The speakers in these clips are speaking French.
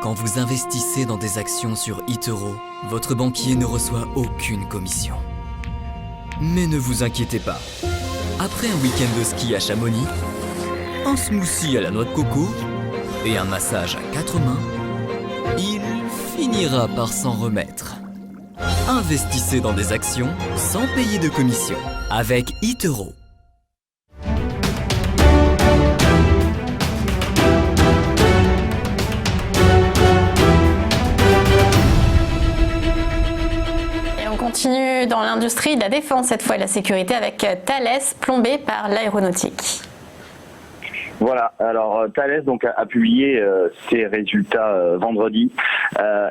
Quand vous investissez dans des actions sur eToro, votre banquier ne reçoit aucune commission. Mais ne vous inquiétez pas. Après un week-end de ski à Chamonix, un smoothie à la noix de coco et un massage à 4 mains, il finira par s'en remettre. Investissez dans des actions sans payer de commission avec eToro. On continue dans l'industrie de la défense, cette fois et la sécurité, avec Thales, plombé par l'aéronautique. Voilà, alors Thales donc a publié ses résultats vendredi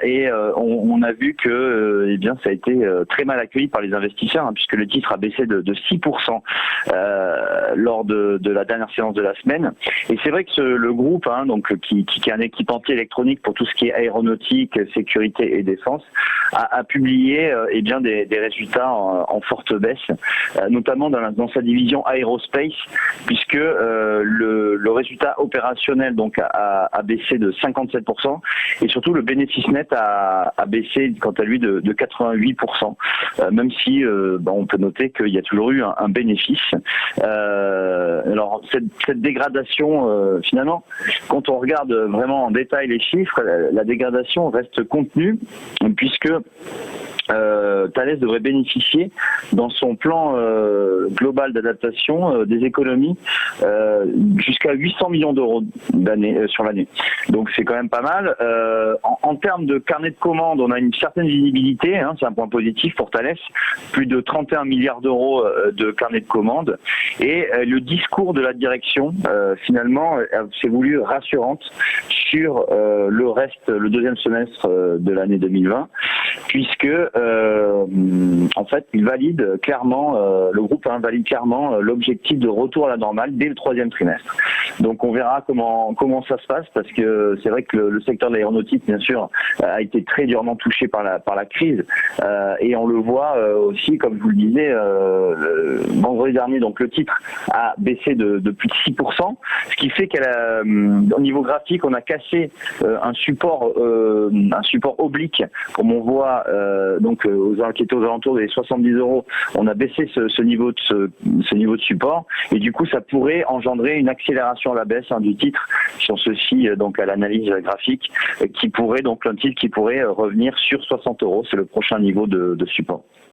et on a vu que eh bien ça a été très mal accueilli par les investisseurs puisque le titre a baissé de 6% lors de la dernière séance de la semaine. Et c'est vrai que le groupe donc qui est un équipementier électronique pour tout ce qui est aéronautique, sécurité et défense a publié eh bien des résultats en forte baisse, notamment dans sa division aérospace, puisque le résultat opérationnel donc a baissé de 57% et surtout le bénéfice net a baissé quant à lui de 88%, même si on peut noter qu'il y a toujours eu un bénéfice. Alors cette dégradation, finalement, quand on regarde vraiment en détail les chiffres, la dégradation reste contenue puisque Thales devrait bénéficier dans son plan global d'adaptation des économies jusqu'à 800 millions d'euros sur l'année. Donc c'est quand même pas mal. En termes de carnet de commandes, on a une certaine visibilité, c'est un point positif pour Thales, plus de 31 milliards d'euros de carnet de commandes. Et le discours de la direction, finalement, s'est voulu rassurante sur le deuxième semestre de l'année 2020, puisque en fait, il valide clairement, le groupe valide clairement l'objectif de retour à la normale dès le troisième trimestre. Donc on verra comment ça se passe, parce que c'est vrai que le secteur de l'aéronautique, bien sûr, a été très durement touché par la crise, et on le voit aussi, comme je vous le disais, vendredi dernier, donc le titre a baissé de plus de 6%, ce qui fait qu'au niveau graphique, on a cassé un support oblique, comme on voit donc qui était aux alentours des 70 €. On a baissé ce niveau de support, et du coup ça pourrait engendrer une accélération à la baisse du titre, si on se fie donc à l'analyse graphique, qui pourrait revenir sur 60 €. C'est le prochain niveau de support.